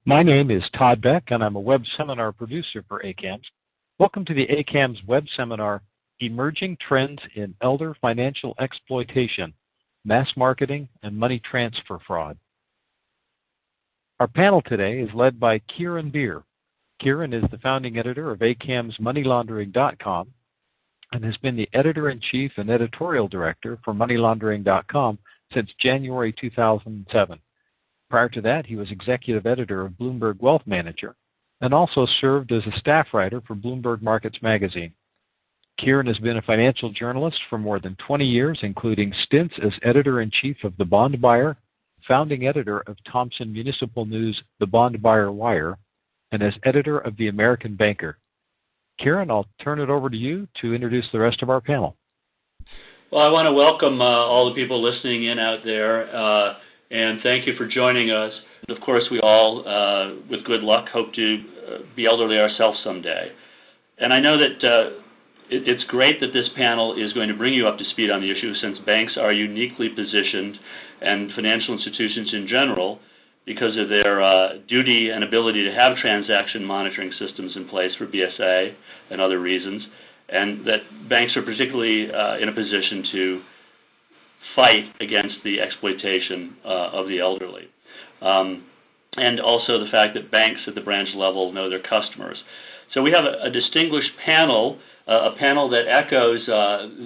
My name is Todd Beck, and I'm a web seminar producer for ACAMS. Welcome to the ACAMS web seminar, Emerging Trends in Elder Financial Exploitation, Mass Marketing, and Money Transfer Fraud. Our panel today is led by Kieran Beer. Kieran is the founding editor of ACAMSMoneyLaundering.com and has been the editor-in-chief and editorial director for MoneyLaundering.com since January 2007. Prior to that, he was executive editor of Bloomberg Wealth Manager and also served as a staff writer for Bloomberg Markets Magazine. Kieran has been a financial journalist for more than 20 years, including stints as editor-in-chief of The Bond Buyer, founding editor of Thompson Municipal News' The Bond Buyer Wire, and as editor of The American Banker. Kieran, I'll turn it over to you to introduce the rest of our panel. Well, I want to welcome all the people listening in out there, and thank you for joining us. Of course, we all, with good luck, hope to be elderly ourselves someday. And I know that it's great that this panel is going to bring you up to speed on the issue, since banks are uniquely positioned, and financial institutions in general, because of their duty and ability to have transaction monitoring systems in place for BSA and other reasons, and that banks are particularly in a position to fight against the exploitation of the elderly. And also the fact that banks at the branch level know their customers. So we have a distinguished panel, a panel that echoes,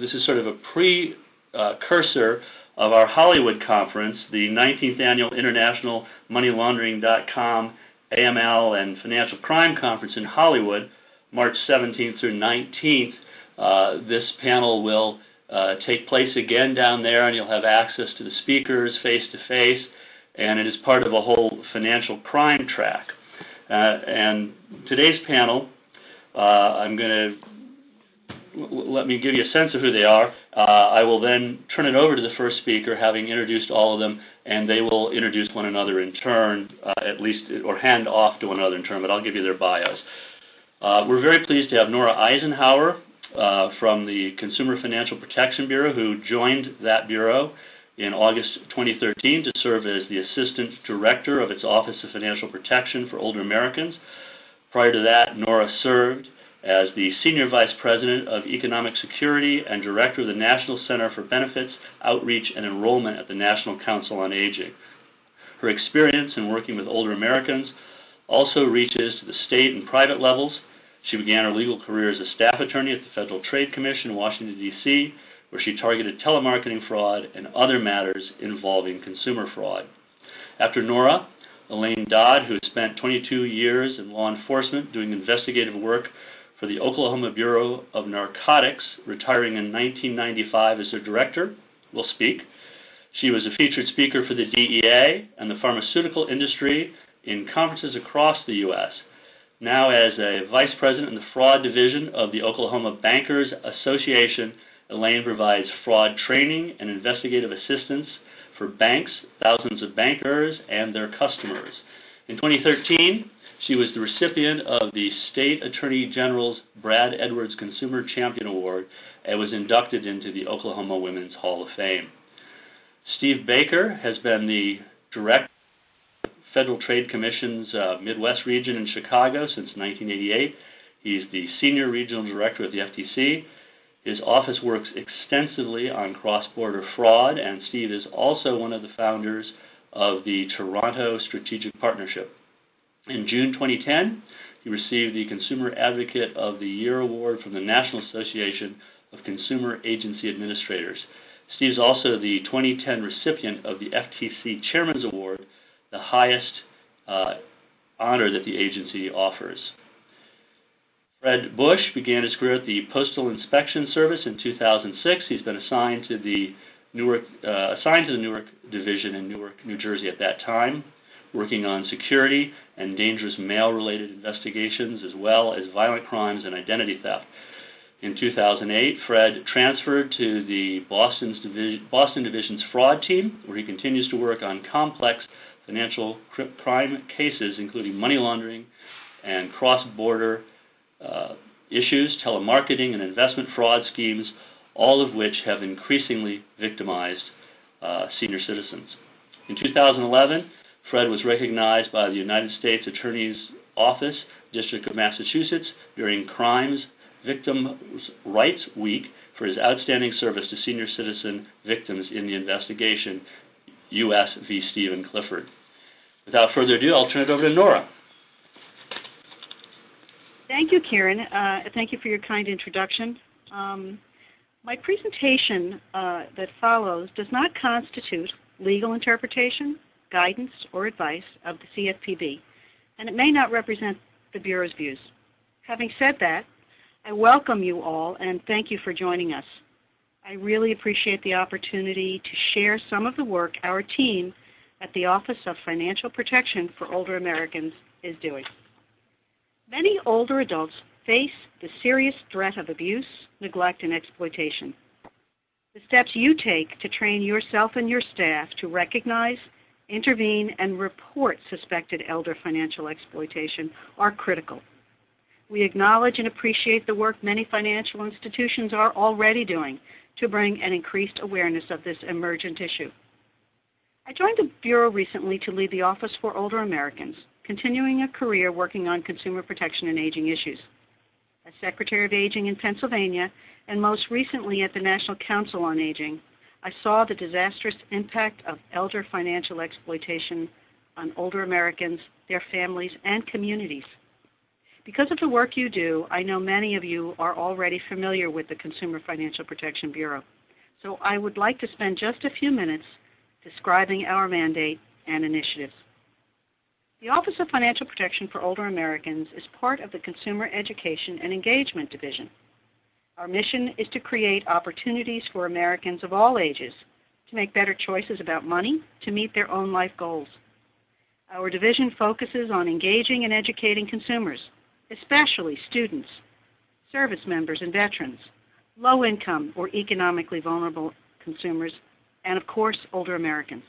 this is sort of a precursor of our Hollywood conference, the 19th Annual International MoneyLaundering.com AML and Financial Crime Conference in Hollywood, March 17th through 19th. This panel will take place again down there, and you'll have access to the speakers face-to-face, and it is part of a whole financial crime track. And today's panel, I'm going to let me give you a sense of who they are. I will then turn it over to the first speaker, having introduced all of them, and they will introduce one another in turn, at least, or hand off to one another in turn, but I'll give you their bios. We're very pleased to have Nora Eisenhower from the Consumer Financial Protection Bureau, who joined that bureau in August 2013 to serve as the Assistant Director of its Office of Financial Protection for Older Americans. Prior to that, Nora served as the Senior Vice President of Economic Security and Director of the National Center for Benefits, Outreach, and Enrollment at the National Council on Aging. Her experience in working with older Americans also reaches to the state and private levels. She began her legal career as a staff attorney at the Federal Trade Commission in Washington, D.C., where she targeted telemarketing fraud and other matters involving consumer fraud. After Nora, Elaine Dodd, who spent 22 years in law enforcement doing investigative work for the Oklahoma Bureau of Narcotics, retiring in 1995 as their director, will speak. She was a featured speaker for the DEA and the pharmaceutical industry in conferences across the U.S. Now, as a vice president in the fraud division of the Oklahoma Bankers Association, Elaine provides fraud training and investigative assistance for banks, thousands of bankers, and their customers. In 2013, she was the recipient of the State Attorney General's Brad Edwards Consumer Champion Award and was inducted into the Oklahoma Women's Hall of Fame. Steve Baker has been the director of the Federal Trade Commission's Midwest region in Chicago since 1988. He's the Senior Regional Director at the FTC. His office works extensively on cross-border fraud, and Steve is also one of the founders of the Toronto Strategic Partnership. In June 2010, he received the Consumer Advocate of the Year Award from the National Association of Consumer Agency Administrators. Steve is also the 2010 recipient of the FTC Chairman's Award, the highest honor that the agency offers. Fred Bush began his career at the Postal Inspection Service in 2006. He's been assigned to the Newark Division in Newark, New Jersey at that time, working on security and dangerous mail-related investigations, as well as violent crimes and identity theft. In 2008, Fred transferred to the Boston Division's fraud team, where he continues to work on complex financial crime cases, including money laundering and cross-border issues, telemarketing, and investment fraud schemes, all of which have increasingly victimized senior citizens. In 2011, Fred was recognized by the United States Attorney's Office, District of Massachusetts, during Crimes Victims' Rights Week for his outstanding service to senior citizen victims in the investigation, U.S. v. Stephen Clifford. Without further ado, I'll turn it over to Nora. Thank you, Kieran. Thank you for your kind introduction. My presentation that follows does not constitute legal interpretation, guidance, or advice of the CFPB, and it may not represent the Bureau's views. Having said that, I welcome you all and thank you for joining us. I really appreciate the opportunity to share some of the work our team at the Office of Financial Protection for Older Americans is doing. Many older adults face the serious threat of abuse, neglect, and exploitation. The steps you take to train yourself and your staff to recognize, intervene, and report suspected elder financial exploitation are critical. We acknowledge and appreciate the work many financial institutions are already doing to bring an increased awareness of this emergent issue. I joined the Bureau recently to lead the Office for Older Americans, continuing a career working on consumer protection and aging issues. As Secretary of Aging in Pennsylvania, and most recently at the National Council on Aging, I saw the disastrous impact of elder financial exploitation on older Americans, their families, and communities. Because of the work you do, I know many of you are already familiar with the Consumer Financial Protection Bureau. So I would like to spend just a few minutes describing our mandate and initiatives. The Office of Financial Protection for Older Americans is part of the Consumer Education and Engagement Division. Our mission is to create opportunities for Americans of all ages to make better choices about money to meet their own life goals. Our division focuses on engaging and educating consumers, especially students, service members and veterans, low-income or economically vulnerable consumers, and of course, older Americans.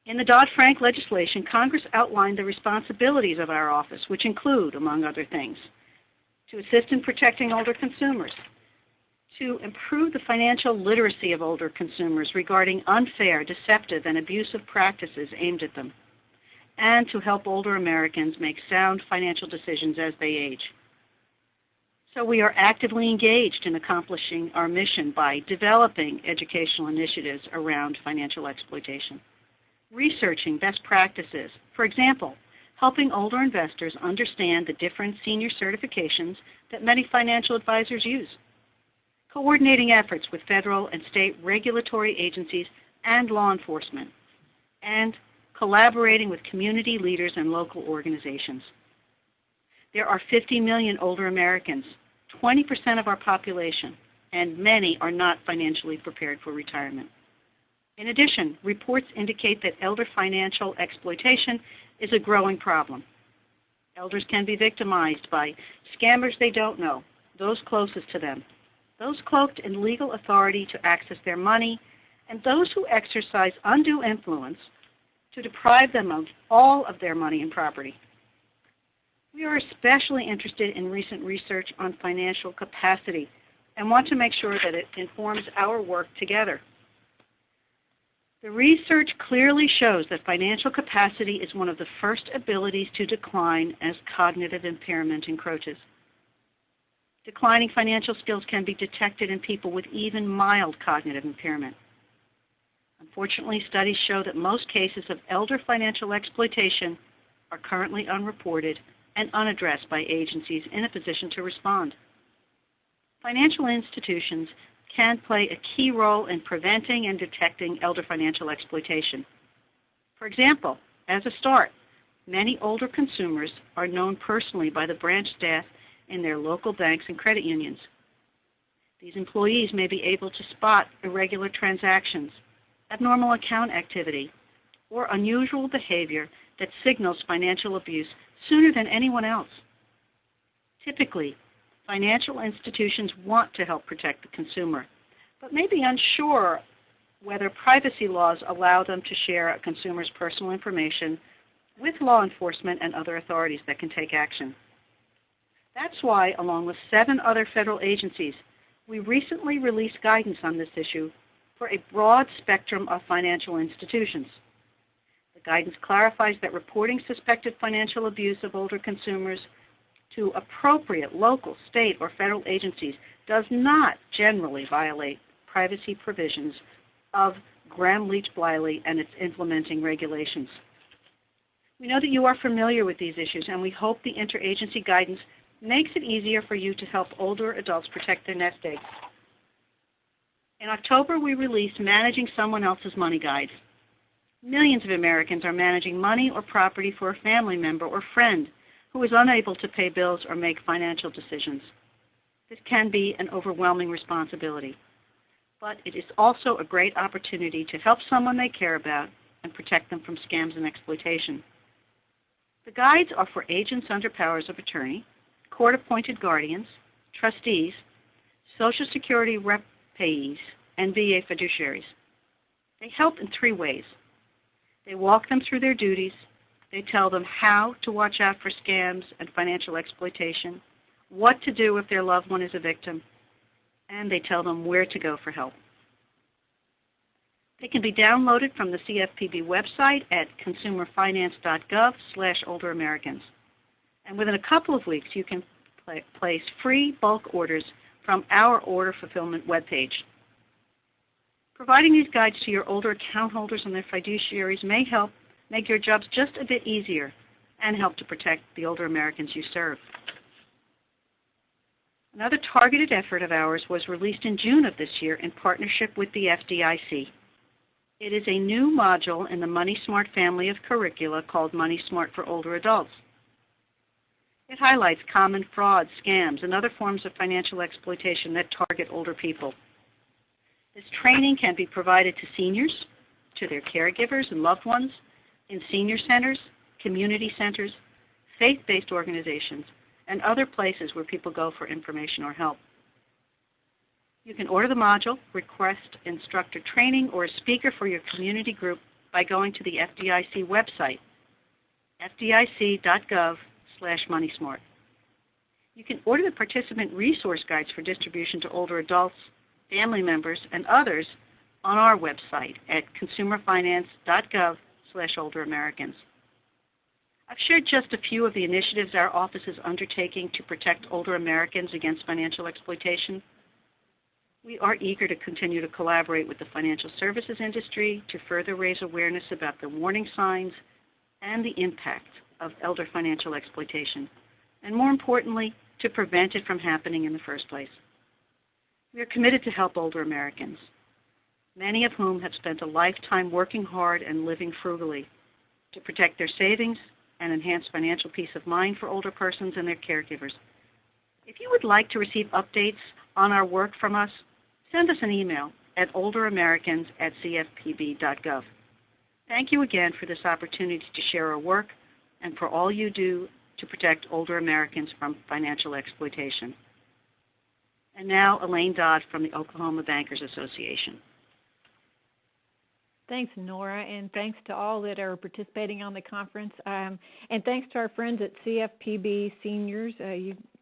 In the Dodd-Frank legislation, Congress outlined the responsibilities of our office, which include, among other things, to assist in protecting older consumers, to improve the financial literacy of older consumers regarding unfair, deceptive, and abusive practices aimed at them, and to help older Americans make sound financial decisions as they age. So we are actively engaged in accomplishing our mission by developing educational initiatives around financial exploitation, researching best practices, for example, helping older investors understand the different senior certifications that many financial advisors use, coordinating efforts with federal and state regulatory agencies and law enforcement, and collaborating with community leaders and local organizations. There are 50 million older Americans, 20% of our population, and many are not financially prepared for retirement. In addition, reports indicate that elder financial exploitation is a growing problem. Elders can be victimized by scammers they don't know, those closest to them, those cloaked in legal authority to access their money, and those who exercise undue influence to deprive them of all of their money and property. We are especially interested in recent research on financial capacity and want to make sure that it informs our work together. The research clearly shows that financial capacity is one of the first abilities to decline as cognitive impairment encroaches. Declining financial skills can be detected in people with even mild cognitive impairment. Unfortunately, studies show that most cases of elder financial exploitation are currently unreported and unaddressed by agencies in a position to respond. Financial institutions can play a key role in preventing and detecting elder financial exploitation. For example, as a start, many older consumers are known personally by the branch staff in their local banks and credit unions. These employees may be able to spot irregular transactions, abnormal account activity, or unusual behavior that signals financial abuse sooner than anyone else. Typically, financial institutions want to help protect the consumer, but may be unsure whether privacy laws allow them to share a consumer's personal information with law enforcement and other authorities that can take action. That's why, along with 7 other federal agencies, we recently released guidance on this issue for a broad spectrum of financial institutions. Guidance clarifies that reporting suspected financial abuse of older consumers to appropriate local, state, or federal agencies does not generally violate privacy provisions of Gramm-Leach-Bliley and its implementing regulations. We know that you are familiar with these issues, and we hope the interagency guidance makes it easier for you to help older adults protect their nest eggs. In October, we released Managing Someone Else's Money Guide. Millions of Americans are managing money or property for a family member or friend who is unable to pay bills or make financial decisions. This can be an overwhelming responsibility, but it is also a great opportunity to help someone they care about and protect them from scams and exploitation. The guides are for agents under powers of attorney, court-appointed guardians, trustees, Social Security rep payees, and VA fiduciaries. They help in three ways. They walk them through their duties, they tell them how to watch out for scams and financial exploitation, what to do if their loved one is a victim, and they tell them where to go for help. They can be downloaded from the CFPB website at consumerfinance.gov/olderamericans. And within a couple of weeks, you can place free bulk orders from our order fulfillment webpage. Providing these guides to your older account holders and their fiduciaries may help make your jobs just a bit easier and help to protect the older Americans you serve. Another targeted effort of ours was released in June of this year in partnership with the FDIC. It is a new module in the Money Smart family of curricula called Money Smart for Older Adults. It highlights common frauds, scams, and other forms of financial exploitation that target older people. This training can be provided to seniors, to their caregivers and loved ones, in senior centers, community centers, faith-based organizations, and other places where people go for information or help. You can order the module, request instructor training, or a speaker for your community group by going to the FDIC website, fdic.gov/moneysmart. You can order the participant resource guides for distribution to older adults, family members, and others on our website at consumerfinance.gov/olderamericans. I've shared just a few of the initiatives our office is undertaking to protect older Americans against financial exploitation. We are eager to continue to collaborate with the financial services industry to further raise awareness about the warning signs and the impact of elder financial exploitation, and more importantly, to prevent it from happening in the first place. We are committed to help older Americans, many of whom have spent a lifetime working hard and living frugally to protect their savings and enhance financial peace of mind for older persons and their caregivers. If you would like to receive updates on our work from us, send us an email at olderamericans@cfpb.gov. Thank you again for this opportunity to share our work and for all you do to protect older Americans from financial exploitation. And now, Elaine Dodd from the Oklahoma Bankers Association. Thanks, Nora, and thanks to all that are participating on the conference. And thanks to our friends at CFPB Seniors.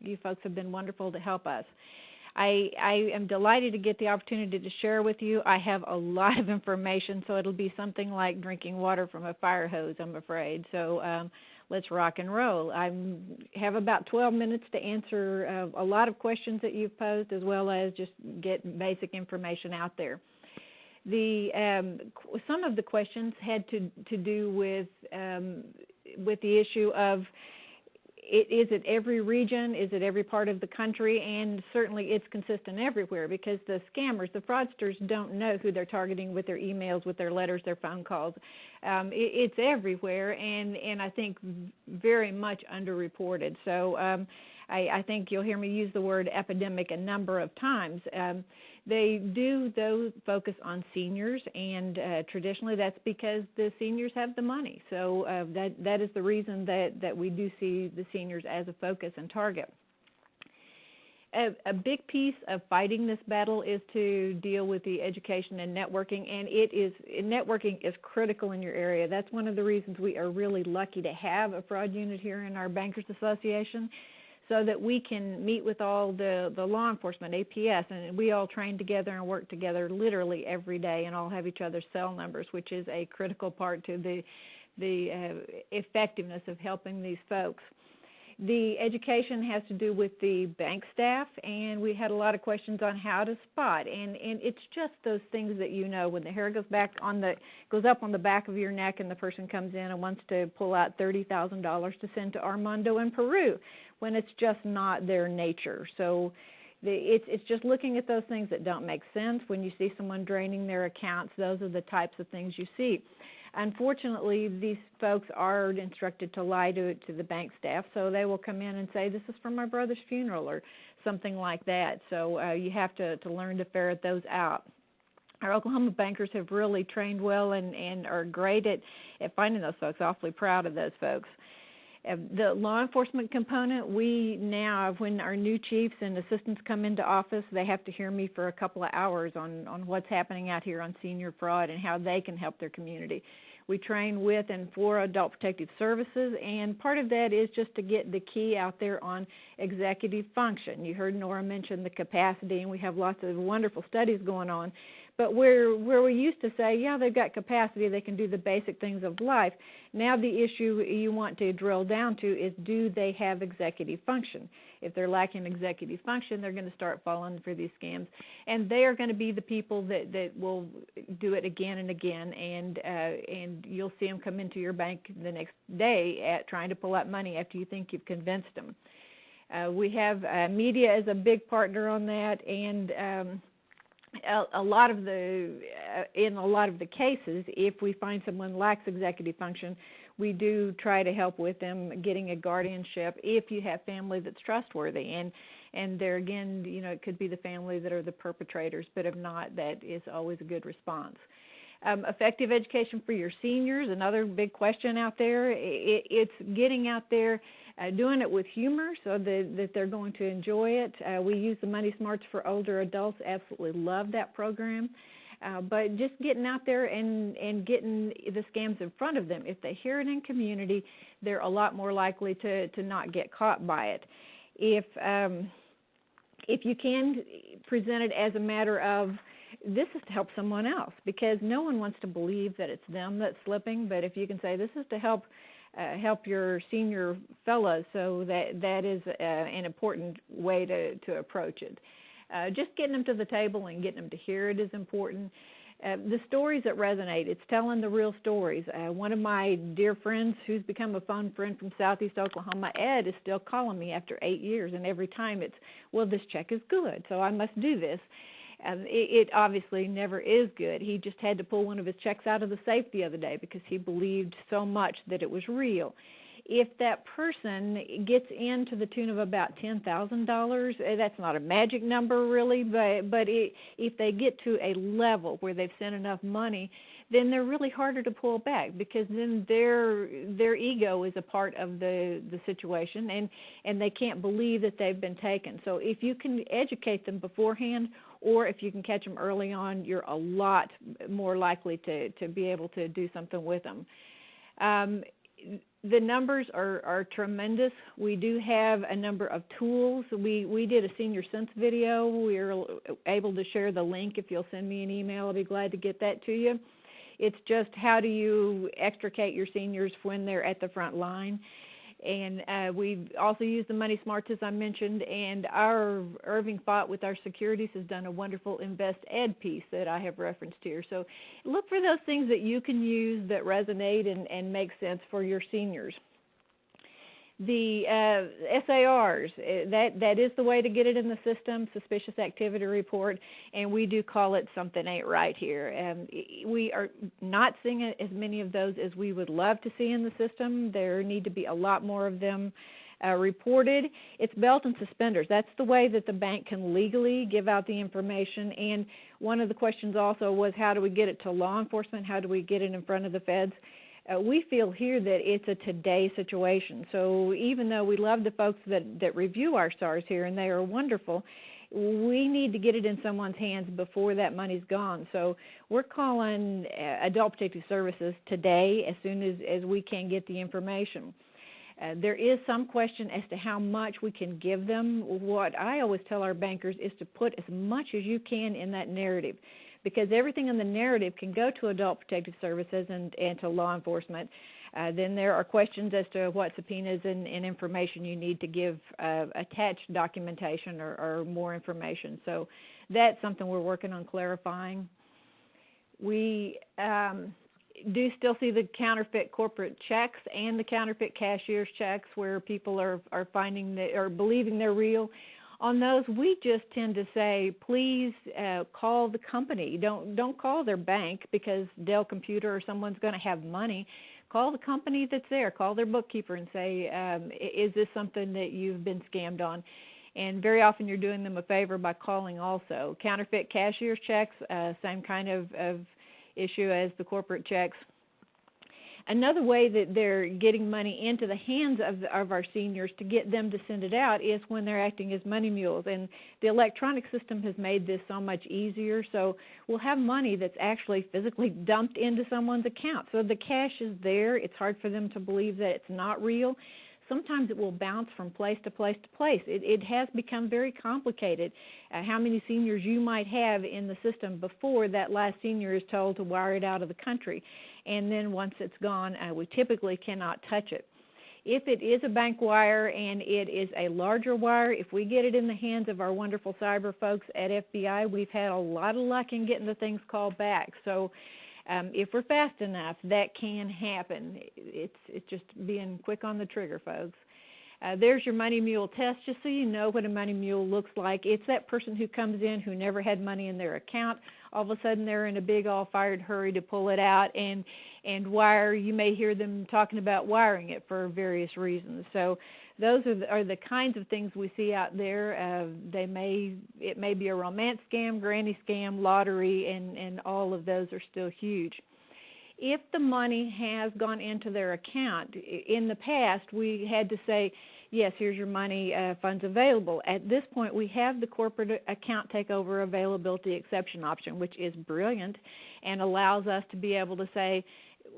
You folks have been wonderful to help us. I am delighted to get the opportunity to share with you. I have a lot of information, so it'll be something like drinking water from a fire hose, I'm afraid. So let's rock and roll. I have about 12 minutes to answer a lot of questions that you've posed, as well as just get basic information out there. Some of the questions had to do with the issue of, is it every region, is it every part of the country, and certainly it's consistent everywhere, because the scammers, the fraudsters, don't know who they're targeting with their emails, with their letters, their phone calls. It's everywhere, and I think very much underreported. So I think you'll hear me use the word epidemic a number of times. They do, though, focus on seniors, and traditionally that's because the seniors have the money. So that is the reason that we do see the seniors as a focus and target. A big piece of fighting this battle is to deal with the education and networking, and networking is critical in your area. That's one of the reasons we are really lucky to have a fraud unit here in our Bankers Association, so that we can meet with all the law enforcement, APS, and we all train together and work together literally every day and all have each other's cell numbers, which is a critical part to effectiveness of helping these folks. The education has to do with the bank staff, and we had a lot of questions on how to spot. And it's just those things that when the hair goes up on the back of your neck, and the person comes in and wants to pull out $30,000 to send to Armando in Peru, when it's just not their nature. So it's just looking at those things that don't make sense. When you see someone draining their accounts, those are the types of things you see. Unfortunately, these folks are instructed to lie to the bank staff, so they will come in and say, this is for my brother's funeral or something like that. So you have to learn to ferret those out. Our Oklahoma bankers have really trained well and are great at finding those folks. Awfully proud of those folks. The law enforcement component, we now, when our new chiefs and assistants come into office, they have to hear me for a couple of hours on what's happening out here on senior fraud and how they can help their community. We train with and for Adult Protective Services, and part of that is just to get the key out there on executive function. You heard Nora mention the capacity, and we have lots of wonderful studies going on. But where we used to say, yeah, they've got capacity, they can do the basic things of life, now the issue you want to drill down to is, do they have executive function? If they're lacking executive function, they're going to start falling for these scams. And they are going to be the people that will do it again and again, and you'll see them come into your bank the next day at trying to pull out money after you think you've convinced them. We have media as a big partner on that, and in a lot of the cases, if we find someone lacks executive function, we do try to help with them getting a guardianship if you have family that's trustworthy. And there again, it could be the family that are the perpetrators, but if not, that is always a good response. Effective education for your seniors, another big question out there. It's getting out there, doing it with humor so that they're going to enjoy it. We use the Money Smarts for older adults. Absolutely love that program. But just getting out there and getting the scams in front of them. If they hear it in community, they're a lot more likely to not get caught by it. If you can present it as a matter of, this is to help someone else, because no one wants to believe that it's them that's slipping. But if you can say, this is to help your senior fellows, so that is an important way to approach it. Just getting them to the table and getting them to hear it is important. The stories that resonate, it's telling the real stories. One of my dear friends who's become a phone friend from Southeast Oklahoma, Ed, is still calling me after 8 years, and every time it's, well, this check is good, so I must do this. It obviously never is good. He just had to pull one of his checks out of the safe the other day because he believed so much that it was real. If that person gets into the tune of about $10,000, that's not a magic number really, but if they get to a level where they've sent enough money, then they're really harder to pull back, because then their ego is a part of the situation, and they can't believe that they've been taken. So if you can educate them beforehand, or if you can catch them early on, you're a lot more likely to be able to do something with them. The numbers are tremendous. We do have a number of tools. We did a Senior Sense video. We're able to share the link. If you'll send me an email, I'll be glad to get that to you. It's just, how do you extricate your seniors when they're at the front line? And we've also used the Money Smarts, as I mentioned, and our Irving Fott with our securities has done a wonderful Invest Ed piece that I have referenced here. So look for those things that you can use that resonate and make sense for your seniors. The SARs, that is the way to get it in the system, Suspicious Activity Report, and we do call it Something Ain't Right here. We are not seeing as many of those as we would love to see in the system. There need to be a lot more of them reported. It's belt and suspenders. That's the way that the bank can legally give out the information. And one of the questions also was, how do we get it to law enforcement? How do we get it in front of the feds? We feel here that it's a today situation. So even though we love the folks that review our SARs here, and they are wonderful, we need to get it in someone's hands before that money's gone. So we're calling Adult Protective Services today as soon as we can get the information. There is some question as to how much we can give them. What I always tell our bankers is to put as much as you can in that narrative, because everything in the narrative can go to Adult Protective Services and to law enforcement. Then there are questions as to what subpoenas and information you need to give attached documentation or more information. So that's something we're working on clarifying. We do still see the counterfeit corporate checks and the counterfeit cashier's checks where people are finding that or believing they're real. On those, we just tend to say, please call the company. Don't call their bank because Dell Computer or someone's going to have money. Call the company that's there. Call their bookkeeper and say, is this something that you've been scammed on? And very often you're doing them a favor by calling also. Counterfeit cashier's checks, same kind of issue as the corporate checks. Another way that they're getting money into the hands of our seniors to get them to send it out is when they're acting as money mules. And the electronic system has made this so much easier. So we'll have money that's actually physically dumped into someone's account. So the cash is there. It's hard for them to believe that it's not real. Sometimes it will bounce from place to place to place. It has become very complicated. How many seniors you might have in the system before that last senior is told to wire it out of the country. And then once it's gone, we typically cannot touch it. If it is a bank wire and it is a larger wire, if we get it in the hands of our wonderful cyber folks at FBI, we've had a lot of luck in getting the things called back. So if we're fast enough, that can happen. It's just being quick on the trigger, folks. There's your money mule test, just so you know what a money mule looks like. It's that person who comes in who never had money in their account. All of a sudden, they're in a big, all-fired hurry to pull it out and wire. You may hear them talking about wiring it for various reasons. So those are the kinds of things we see out there. It may be a romance scam, granny scam, lottery, and all of those are still huge. If the money has gone into their account, in the past we had to say, yes, here's your money, funds available. At this point, we have the corporate account takeover availability exception option, which is brilliant and allows us to be able to say,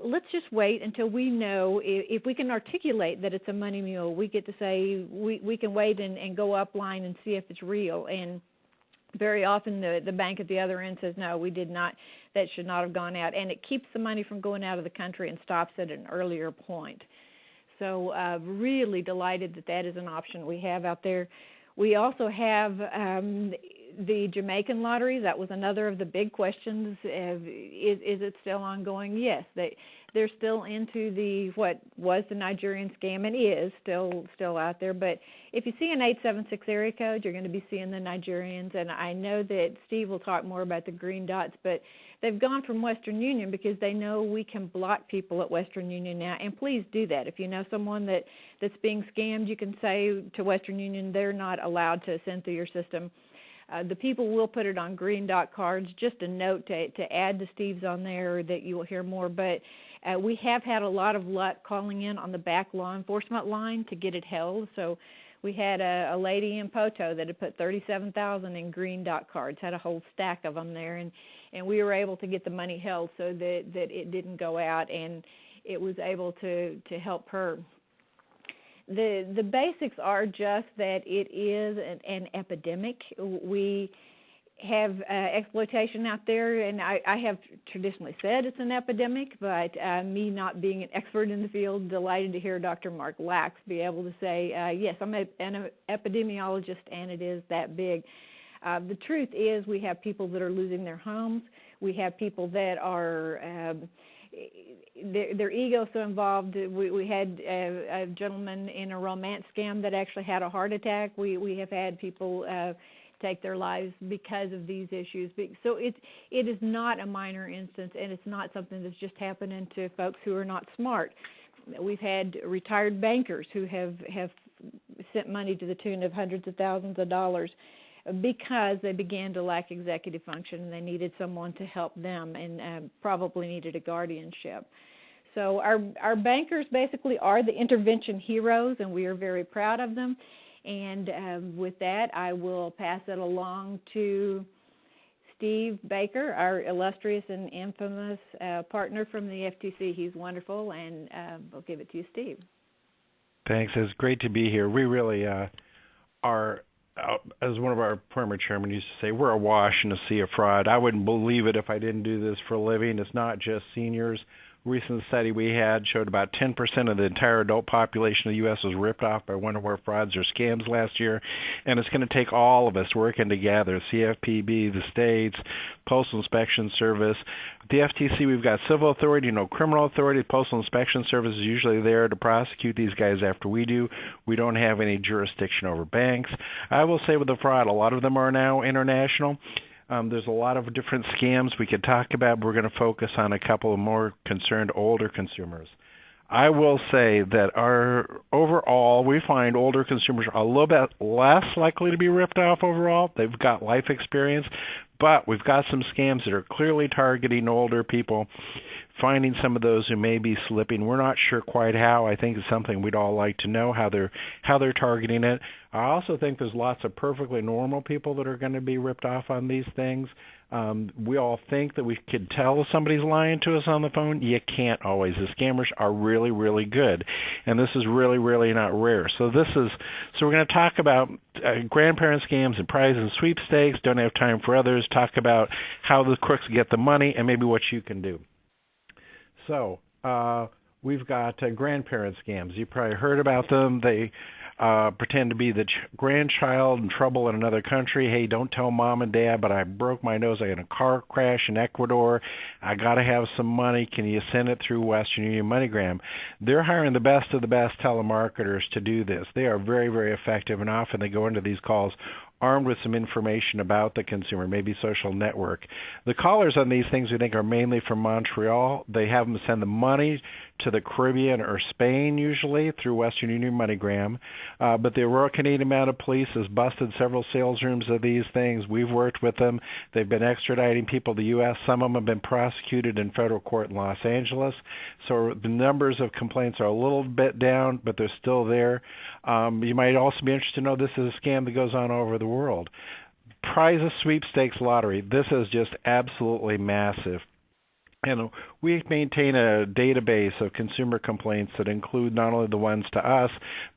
let's just wait until we know if we can articulate that it's a money mule. We get to say we can wait and go upline and see if it's real. And very often the bank at the other end says, no, we did not. That should not have gone out. And it keeps the money from going out of the country and stops at an earlier point. So really delighted that that is an option we have out there. We also have the Jamaican lottery. That was another of the big questions. Is it still ongoing? Yes, they're still into the what was the Nigerian scam and is still out there. But if you see an 876 area code, you're going to be seeing the Nigerians. And I know that Steve will talk more about the green dots, but they've gone from Western Union because they know we can block people at Western Union now. And please do that. If you know someone that's being scammed, you can say to Western Union they're not allowed to send through your system. The people will put it on green dot cards. Just a note to add to Steve's on there that you will hear more. But we have had a lot of luck calling in on the back law enforcement line to get it held. So we had a lady in Poto that had put $37,000 in green dot cards, had a whole stack of them there, and we were able to get the money held so that it didn't go out, and it was able to help her. The basics are just that it is an epidemic. We have exploitation out there, and I have traditionally said it's an epidemic, but me not being an expert in the field, delighted to hear Dr. Mark Lax be able to say, yes, I'm an epidemiologist, and it is that big. The truth is we have people that are losing their homes. We have people that are their ego's so involved. We had a gentleman in a romance scam that actually had a heart attack. We have had people take their lives because of these issues. So it is not a minor instance, and it's not something that's just happening to folks who are not smart. We've had retired bankers who have sent money to the tune of hundreds of thousands of dollars because they began to lack executive function and they needed someone to help them and probably needed a guardianship. So our bankers basically are the intervention heroes, and we are very proud of them. And with that, I will pass it along to Steve Baker, our illustrious and infamous partner from the FTC. He's wonderful, and I'll give it to you, Steve. Thanks. It's great to be here. We really are, as one of our former chairmen used to say, we're awash in a sea of fraud. I wouldn't believe it if I didn't do this for a living. It's not just seniors. recent study we had showed about 10% of the entire adult population of the U.S. was ripped off by one of our frauds or scams last year, and it's going to take all of us working together, CFPB, the states, Postal Inspection Service. The FTC, we've got civil authority, no criminal authority. Postal Inspection Service is usually there to prosecute these guys after we do. We don't have any jurisdiction over banks. I will say with the fraud, a lot of them are now international. There's a lot of different scams we could talk about, but we're going to focus on a couple of more concerned older consumers. I will say that overall, we find older consumers are a little bit less likely to be ripped off overall. They've got life experience, but we've got some scams that are clearly targeting older people, finding some of those who may be slipping. We're not sure quite how. I think it's something we'd all like to know, how they're targeting it. I also think there's lots of perfectly normal people that are going to be ripped off on these things. We all think that we could tell if somebody's lying to us on the phone. You can't always. The scammers are really, really good, and this is really, really not rare. So we're going to talk about grandparent scams and prize and sweepstakes. Don't have time for others. Talk about how the crooks get the money and maybe what you can do. So we've got grandparent scams. You probably heard about them. They pretend to be the grandchild in trouble in another country. Hey, don't tell mom and dad, but I broke my nose. I had a car crash in Ecuador. I got to have some money. Can you send it through Western Union MoneyGram? They're hiring the best of the best telemarketers to do this. They are very, very effective, and often they go into these calls armed with some information about the consumer, maybe social network. The callers on these things we think are mainly from Montreal. They have them send the money to the Caribbean or Spain usually through Western Union MoneyGram. But the Royal Canadian Mounted Police has busted several sales rooms of these things. We've worked with them. They've been extraditing people to the U.S. Some of them have been prosecuted in federal court in Los Angeles. So the numbers of complaints are a little bit down, but they're still there. You might also be interested to know this is a scam that goes on all over the world. Prizes Sweepstakes Lottery. This is just absolutely massive. And we maintain a database of consumer complaints that include not only the ones to us,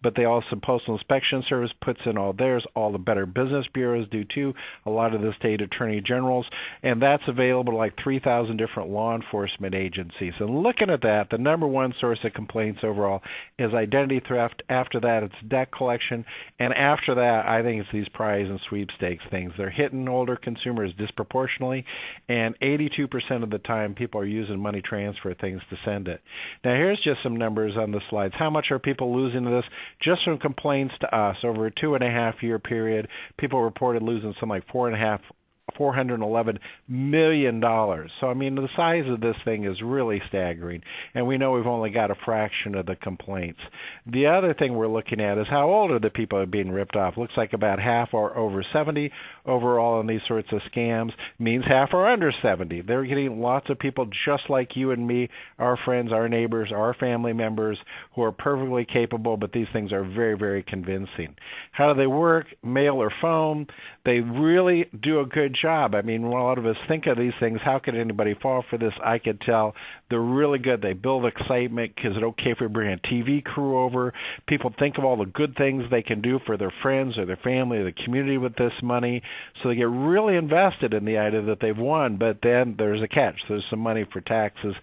but they also, Postal Inspection Service puts in all theirs, all the Better Business Bureaus do too, a lot of the state attorney generals, and that's available to like 3,000 different law enforcement agencies. And looking at that, the number one source of complaints overall is identity theft. After that, it's debt collection. And after that, I think it's these prize and sweepstakes things. They're hitting older consumers disproportionately, and 82% of the time people are using money transfer things to send it. Now here's just some numbers on the slides. How much are people losing to this? Just from complaints to us, over a 2.5-year period, people reported losing something like $411 million. So, I mean, the size of this thing is really staggering, and we know we've only got a fraction of the complaints. The other thing we're looking at is how old are the people that are being ripped off. Looks like about half are over 70 overall in these sorts of scams. Means half are under 70. They're getting lots of people just like you and me, our friends, our neighbors, our family members, who are perfectly capable, but these things are very, very convincing. How do they work? Mail or phone? They really do a good job. I mean, when a lot of us think of these things, how could anybody fall for this? I could tell. They're really good. They build excitement. Is it okay if we bring a TV crew over? People think of all the good things they can do for their friends or their family or the community with this money, so they get really invested in the idea that they've won. But then there's a catch. There's some money for taxes,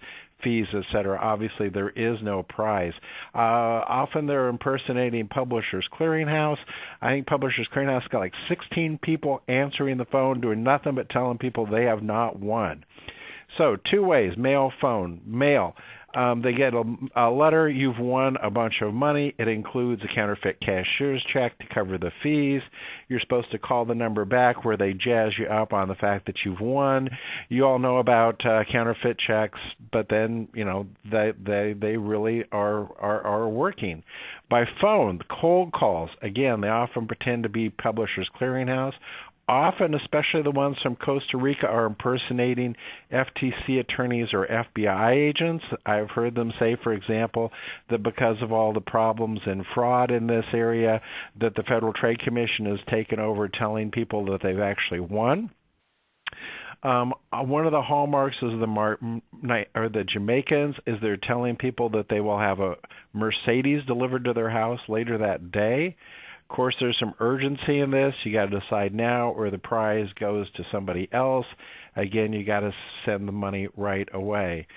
fees, etc. Obviously, there is no prize. Often they're impersonating Publishers Clearinghouse. I think Publishers Clearinghouse got like 16 people answering the phone, doing nothing but telling people they have not won. So, two ways: mail, phone. Mail. They get a letter, you've won a bunch of money. It includes a counterfeit cashier's check to cover the fees. You're supposed to call the number back where they jazz you up on the fact that you've won. You all know about counterfeit checks, but then, you know, they really are working. By phone, cold calls, again, they often pretend to be Publishers Clearinghouse. Often, especially the ones from Costa Rica, are impersonating FTC attorneys or FBI agents. I've heard them say, for example, that because of all the problems and fraud in this area, that the Federal Trade Commission has taken over telling people that they've actually won. One of the hallmarks of the Jamaicans is they're telling people that they will have a Mercedes delivered to their house later that day. Of course, there's some urgency in this. You got to decide now, or the prize goes to somebody else. Again, you got to send the money right away.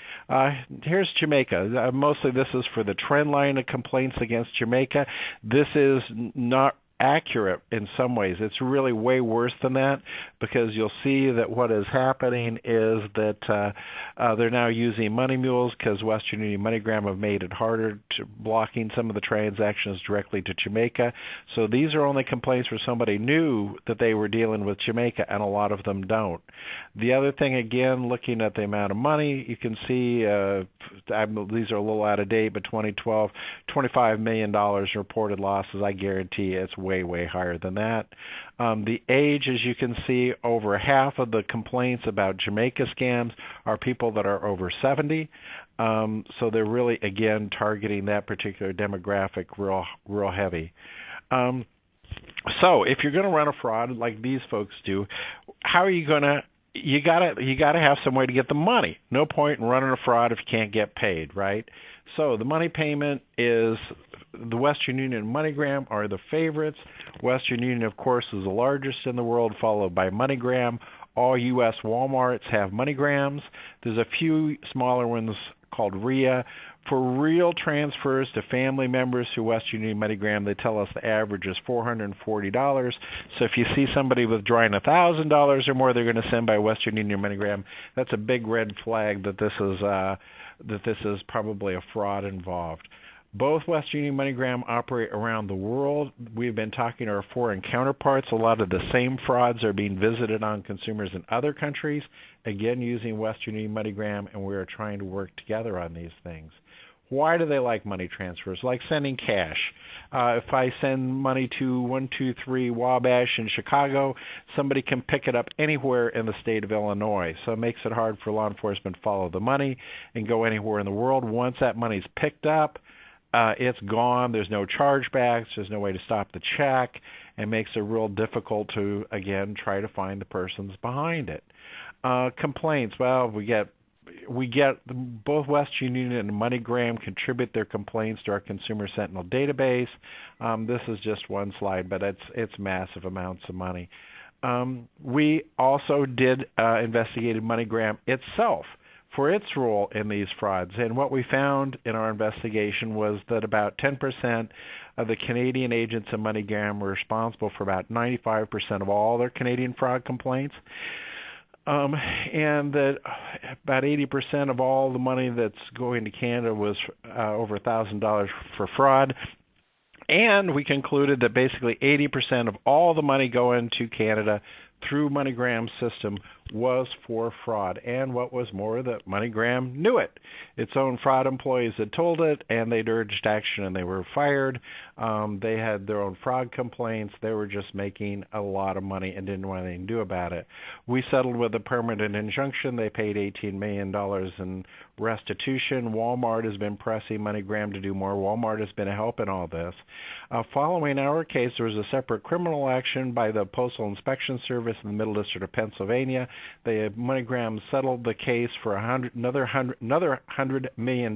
Here's Jamaica. Mostly this is for the trend line of complaints against Jamaica. This is not accurate in some ways. It's really way worse than that, because you'll see that what is happening is that they're now using money mules, because Western Union MoneyGram have made it harder to blocking some of the transactions directly to Jamaica. So these are only complaints where somebody knew that they were dealing with Jamaica, and a lot of them don't. The other thing, again, looking at the amount of money, you can see these are a little out of date, but 2012, $25 million reported losses. I guarantee it's way higher than that. The age, as you can see, over half of the complaints about Jamaica scams are people that are over 70. So they're really, again, targeting that particular demographic real heavy. So if you're going to run a fraud like these folks do, how are you going to? You gotta have some way to get the money. No point in running a fraud if you can't get paid, right? So the money payment is the Western Union and MoneyGram are the favorites. Western Union, of course, is the largest in the world, followed by MoneyGram. All U.S. Walmarts have MoneyGrams. There's a few smaller ones called RIA. For real transfers to family members through Western Union MoneyGram, they tell us the average is $440. So if you see somebody withdrawing $1,000 or more, they're going to send by Western Union MoneyGram. That's a big red flag that this is probably a fraud involved. Both Western Union and MoneyGram operate around the world. We've been talking to our foreign counterparts. A lot of the same frauds are being visited on consumers in other countries, again using Western Union and MoneyGram, and we are trying to work together on these things. Why do they like money transfers? Like sending cash. If I send money to 123 Wabash in Chicago, somebody can pick it up anywhere in the state of Illinois. So it makes it hard for law enforcement to follow the money and go anywhere in the world. Once that money's picked up, it's gone. There's no chargebacks. There's no way to stop the check. It makes it real difficult to, again, try to find the persons behind it. Complaints. Well, we get both Western Union and MoneyGram contribute their complaints to our Consumer Sentinel database. This is just one slide, but it's massive amounts of money. We also did investigated MoneyGram itself for its role in these frauds. And what we found in our investigation was that about 10% of the Canadian agents in MoneyGram were responsible for about 95% of all their Canadian fraud complaints. And that about 80% of all the money that's going to Canada was over $1,000 for fraud. And we concluded that basically 80% of all the money going to Canada through MoneyGram's system was for fraud. And what was more, that MoneyGram knew it. Its own fraud employees had told it, and they'd urged action, and they were fired. They had their own fraud complaints. They were just making a lot of money and didn't want anything to do about it. We settled with a permanent injunction. They paid $18 million in restitution. Walmart has been pressing MoneyGram to do more. Walmart has been a help in all this. Following our case, there was a separate criminal action by the Postal Inspection Service in the Middle District of Pennsylvania. MoneyGram settled the case for another $100 million,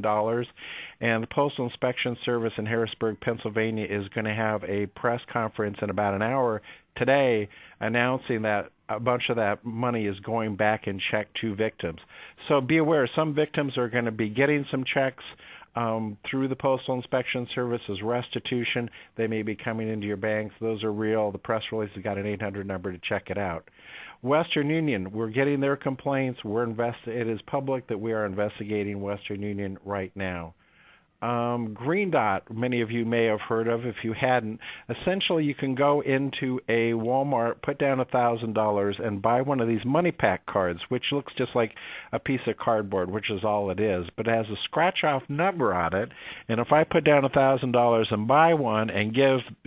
and the Postal Inspection Service in Harrisburg, Pennsylvania, is going to have a press conference in about an hour today announcing that a bunch of that money is going back in check to victims. So be aware, some victims are going to be getting some checks through the Postal Inspection Service as restitution. They may be coming into your banks. Those are real. The press release has got an 800 number to check it out. Western Union, we're getting their complaints. It is public that we are investigating Western Union right now. Green Dot, many of you may have heard of. If you hadn't, essentially you can go into a Walmart, put down $1,000, and buy one of these money pack cards, which looks just like a piece of cardboard, which is all it is, but it has a scratch-off number on it. And if I put down $1,000 and buy one and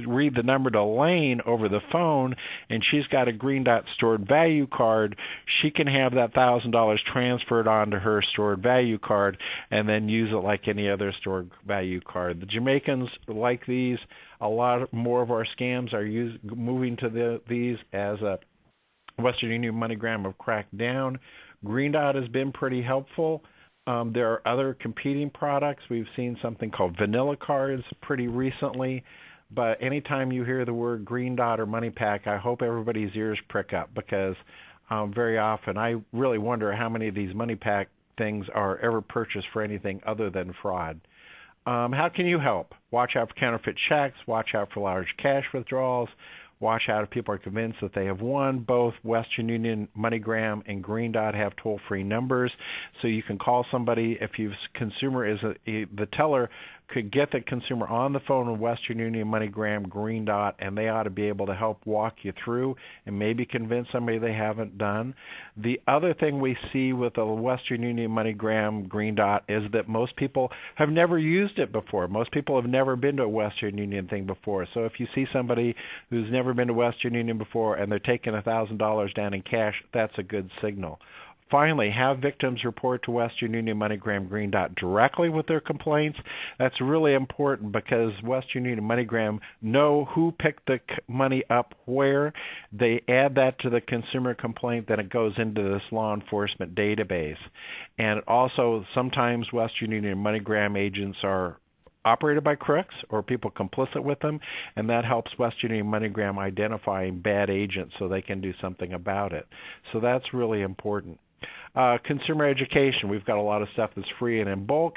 read the number to Lane over the phone, and she's got a Green Dot stored value card, she can have that $1,000 transferred onto her stored value card and then use it like any other stored value card. The Jamaicans like these. A lot more of our scams are moving to these as a Western Union MoneyGram have cracked down. Green Dot has been pretty helpful. There are other competing products. We've seen something called vanilla cards pretty recently. But anytime you hear the word Green Dot or Money Pack, I hope everybody's ears prick up, because very often I really wonder how many of these Money Pack things are ever purchased for anything other than fraud. How can you help? Watch out for counterfeit checks. Watch out for large cash withdrawals. Watch out if people are convinced that they have won. Both Western Union, MoneyGram, and Green Dot have toll-free numbers, so you can call somebody. If your consumer is the teller could get the consumer on the phone with Western Union, MoneyGram, Green Dot, and they ought to be able to help walk you through and maybe convince somebody they haven't done. The other thing we see with the Western Union, MoneyGram, Green Dot is that most people have never used it before. Most people have never been to a Western Union thing before. So if you see somebody who's never been to Western Union before and they're taking $1,000 down in cash, that's a good signal. Finally, have victims report to Western Union, MoneyGram, Green Dot directly with their complaints. That's really important because Western Union and MoneyGram know who picked the money up where. They add that to the consumer complaint, then it goes into this law enforcement database. And also, sometimes Western Union and MoneyGram agents are operated by crooks or people complicit with them, and that helps Western Union and MoneyGram identify bad agents so they can do something about it. So that's really important. Consumer education. We've got a lot of stuff that's free and in bulk.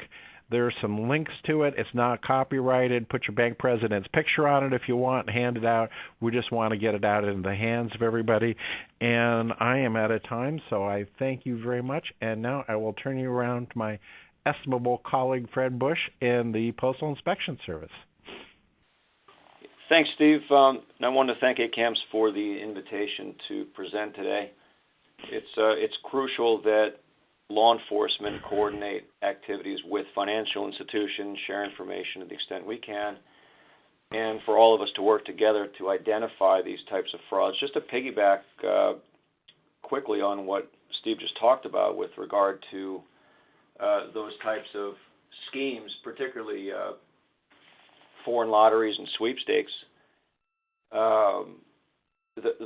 There's some links to it. It's not copyrighted. Put your bank president's picture on it if you want. Hand it out. We just want to get it out into the hands of everybody. And I am out of time, so I thank you very much. And now I will turn you around to my estimable colleague Fred Bush in the Postal Inspection Service. Thanks, Steve. And I want to thank ACAMS for the invitation to present today. It's crucial that law enforcement coordinate activities with financial institutions, share information to the extent we can, and for all of us to work together to identify these types of frauds. Just to piggyback quickly on what Steve just talked about with regard to those types of schemes, particularly foreign lotteries and sweepstakes,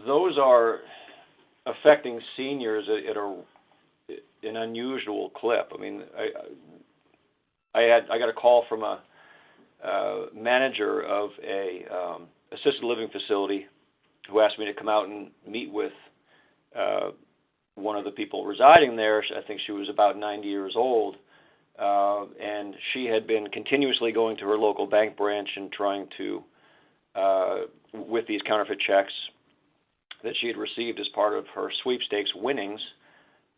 those are affecting seniors at an unusual clip. I mean, I got a call from a manager of a assisted living facility who asked me to come out and meet with one of the people residing there. I think she was about 90 years old, and she had been continuously going to her local bank branch and trying to, with these counterfeit checks that she had received as part of her sweepstakes winnings,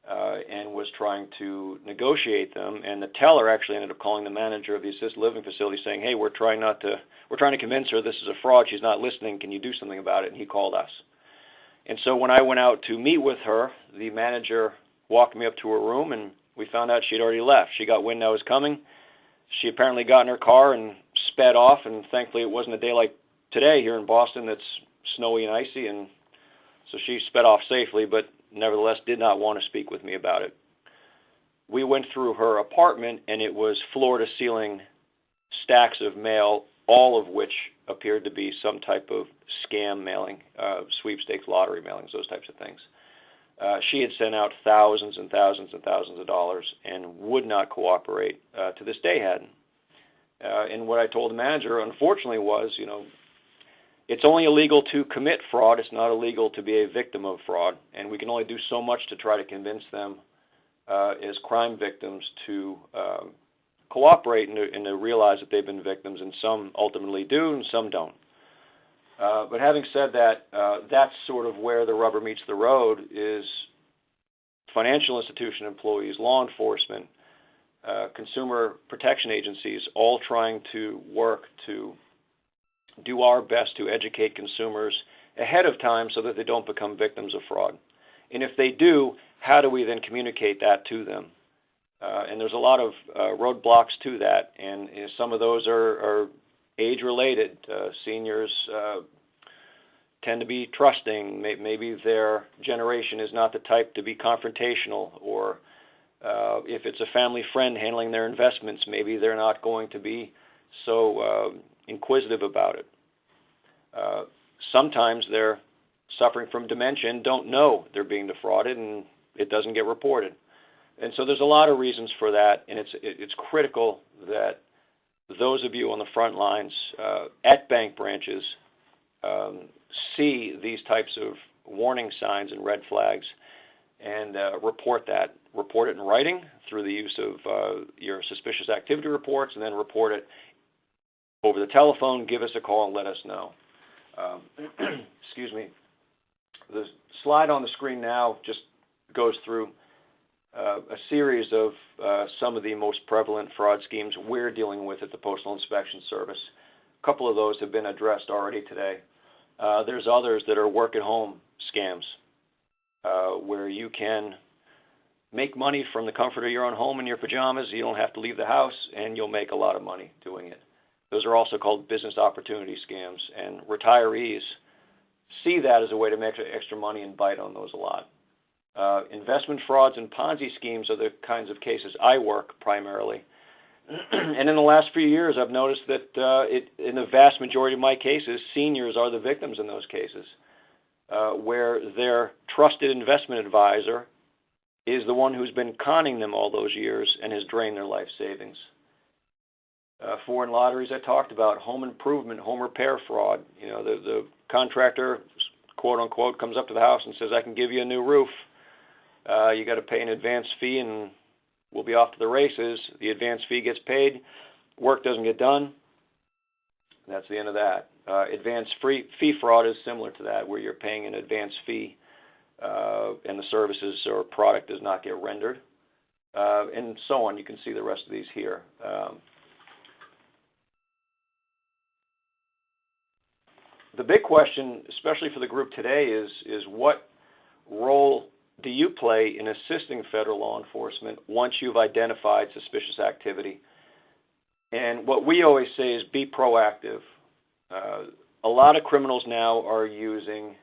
and was trying to negotiate them. And the teller actually ended up calling the manager of the assisted living facility saying, "Hey, we're trying to convince her this is a fraud. She's not listening. Can you do something about it?" And he called us. And so when I went out to meet with her, the manager walked me up to her room, and we found out she had already left. She got wind I was coming. She apparently got in her car and sped off, and thankfully it wasn't a day like today here in Boston that's snowy and icy, and so she sped off safely, but nevertheless did not want to speak with me about it. We went through her apartment, and it was floor-to-ceiling stacks of mail, all of which appeared to be some type of scam mailing, sweepstakes, lottery mailings, those types of things. She had sent out thousands and thousands and thousands of dollars and would not cooperate. To this day hadn't. And what I told the manager, unfortunately, was, it's only illegal to commit fraud. It's not illegal to be a victim of fraud. And we can only do so much to try to convince them as crime victims to cooperate and to realize that they've been victims. And some ultimately do and some don't. But having said that, that's sort of where the rubber meets the road is financial institution employees, law enforcement, consumer protection agencies, all trying to work to do our best to educate consumers ahead of time so that they don't become victims of fraud. And if they do, how do we then communicate that to them? And there's a lot of roadblocks to that, and some of those are age-related. Seniors tend to be trusting. Maybe their generation is not the type to be confrontational, or if it's a family friend handling their investments, maybe they're not going to be so inquisitive about it. Sometimes they're suffering from dementia and don't know they're being defrauded, and it doesn't get reported. And so there's a lot of reasons for that, and it's critical that those of you on the front lines at bank branches see these types of warning signs and red flags, and report that. Report it in writing through the use of your suspicious activity reports, and then report it over the telephone. Give us a call and let us know. Excuse me. The slide on the screen now just goes through a series of some of the most prevalent fraud schemes we're dealing with at the Postal Inspection Service. A couple of those have been addressed already today. There's others that are work-at-home scams, where you can make money from the comfort of your own home in your pajamas. You don't have to leave the house, and you'll make a lot of money doing it. Those are also called business opportunity scams, and retirees see that as a way to make extra money and bite on those a lot. Investment frauds and Ponzi schemes are the kinds of cases I work primarily. And in the last few years, I've noticed that in the vast majority of my cases, seniors are the victims in those cases, where their trusted investment advisor is the one who's been conning them all those years and has drained their life savings. Foreign lotteries I talked about, home improvement, home repair fraud. You know, the contractor, quote unquote, comes up to the house and says, "I can give you a new roof. You got to pay an advance fee and we'll be off to the races." The advance fee gets paid, work doesn't get done. That's the end of that. Advance fee fraud is similar to that, where you're paying an advance fee and the services or product does not get rendered, and so on. You can see the rest of these here. The big question, especially for the group today, is what role do you play in assisting federal law enforcement once you've identified suspicious activity? And what we always say is be proactive. A lot of criminals now are using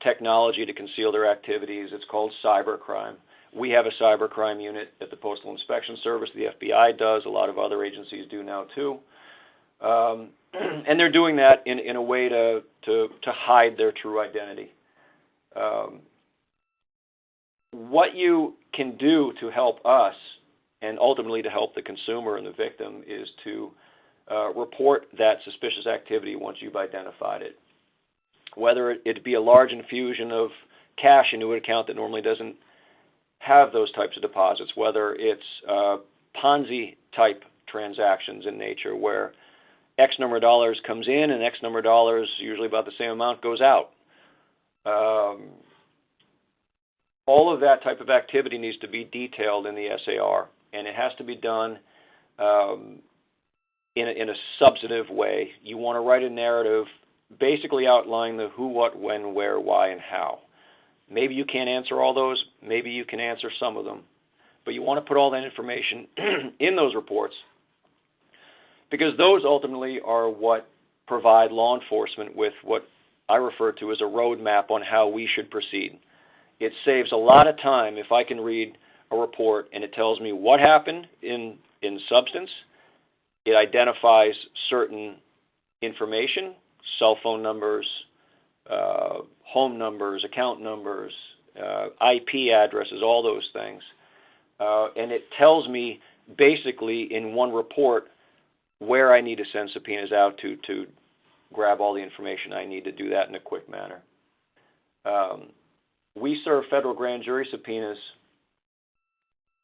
technology to conceal their activities. It's called cybercrime. We have a cybercrime unit at the Postal Inspection Service. The FBI does. A lot of other agencies do now too. And they're doing that in a way to hide their true identity. What you can do to help us, and ultimately to help the consumer and the victim, is to report that suspicious activity once you've identified it. Whether it be a large infusion of cash into an account that normally doesn't have those types of deposits, whether it's Ponzi-type transactions in nature, where X number of dollars comes in and X number of dollars, usually about the same amount, goes out. All of that type of activity needs to be detailed in the SAR, and it has to be done in a substantive way. You want to write a narrative basically outlining the who, what, when, where, why, and how. Maybe you can't answer all those. Maybe you can answer some of them. But you want to put all that information in those reports, because those ultimately are what provide law enforcement with what I refer to as a roadmap on how we should proceed. It saves a lot of time if I can read a report and it tells me what happened in substance. It identifies certain information, cell phone numbers, home numbers, account numbers, IP addresses, all those things. And it tells me basically in one report where I need to send subpoenas out to grab all the information I need to do that in a quick manner. We serve federal grand jury subpoenas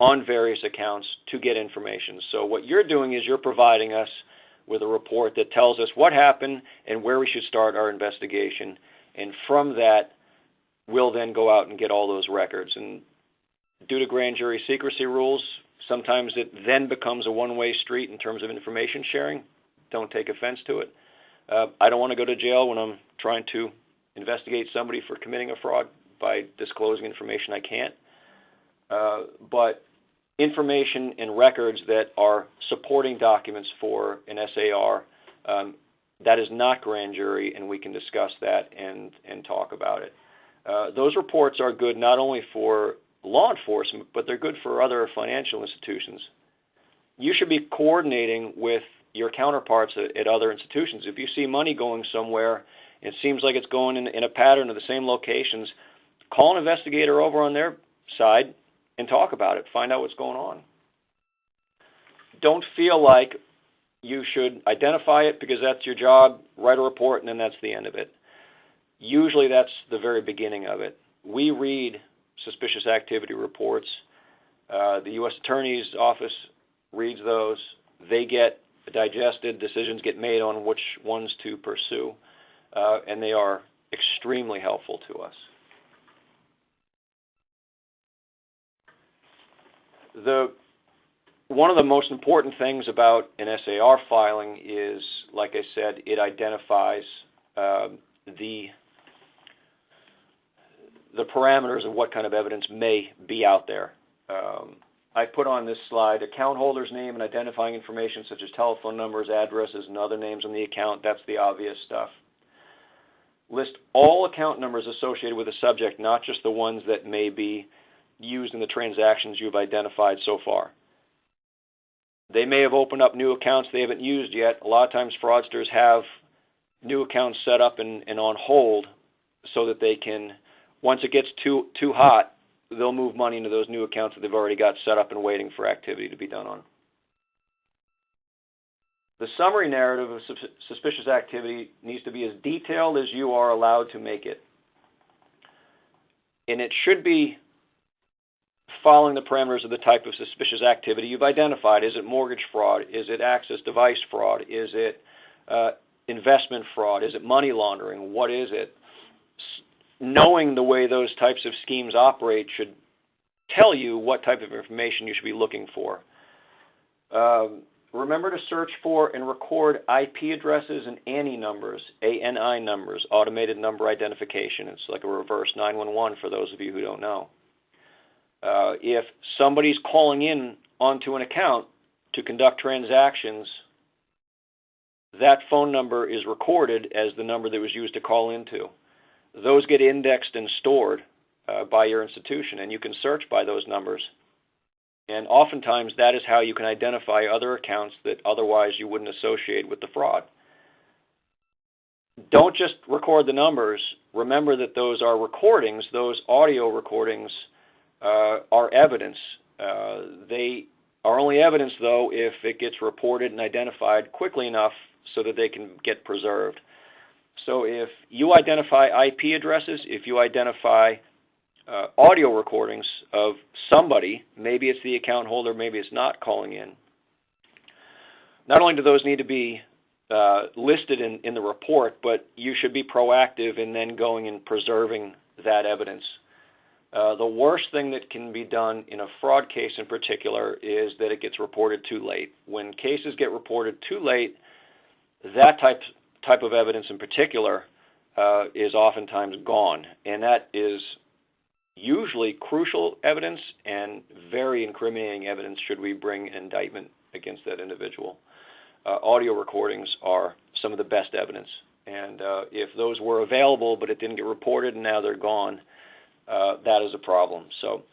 on various accounts to get information. So what you're doing is you're providing us with a report that tells us what happened and where we should start our investigation. And from that, we'll then go out and get all those records. And due to grand jury secrecy rules, sometimes it then becomes a one-way street in terms of information sharing. Don't take offense to it. I don't want to go to jail when I'm trying to investigate somebody for committing a fraud by disclosing information I can't. But information and records that are supporting documents for an SAR, that is not grand jury, and we can discuss that and talk about it. Those reports are good not only for law enforcement, but they're good for other financial institutions. You should be coordinating with your counterparts at other institutions. If you see money going somewhere, it seems like it's going in a pattern of the same locations, call an investigator over on their side and talk about it. Find out what's going on. don't feel like you should identify it because that's your job, write a report, and then that's the end of it. Usually that's the very beginning of it. We read suspicious activity reports. The U.S. Attorney's Office reads those. They get digested. Decisions get made on which ones to pursue, and they are extremely helpful to us. One of the most important things about an SAR filing is, like I said, it identifies the parameters of what kind of evidence may be out there. I put on this slide account holder's name and identifying information such as telephone numbers, addresses, and other names on the account. That's the obvious stuff. List all account numbers associated with the subject, not just the ones that may be used in the transactions you've identified so far. They may have opened up new accounts they haven't used yet. A lot of times fraudsters have new accounts set up and on hold so that they can, once it gets too hot, they'll move money into those new accounts that they've already got set up and waiting for activity to be done on. The summary narrative of suspicious activity needs to be as detailed as you are allowed to make it. And it should be following the parameters of the type of suspicious activity you've identified. Is it mortgage fraud? Is it access device fraud? Is it investment fraud? Is it money laundering? What is it? Knowing the way those types of schemes operate should tell you what type of information you should be looking for. Remember to search for and record IP addresses and ANI numbers, ANI numbers, automated number identification. It's like a reverse 911 for those of you who don't know. If somebody's calling in onto an account to conduct transactions, that phone number is recorded as the number that was used to call into. Those get indexed and stored by your institution, and you can search by those numbers. And oftentimes that is how you can identify other accounts that otherwise you wouldn't associate with the fraud. Don't just record the numbers. Remember that those are recordings. Those audio recordings are evidence. They are only evidence, though, if it gets reported and identified quickly enough so that they can get preserved. So if you identify IP addresses, if you identify audio recordings of somebody, maybe it's the account holder, maybe it's not calling in, not only do those need to be listed in the report, but you should be proactive in then going and preserving that evidence. The worst thing that can be done in a fraud case in particular is that it gets reported too late. When cases get reported too late, that type of evidence in particular is oftentimes gone, and that is usually crucial evidence and very incriminating evidence should we bring an indictment against that individual. Audio recordings are some of the best evidence, and if those were available but it didn't get reported and now they're gone, that is a problem. So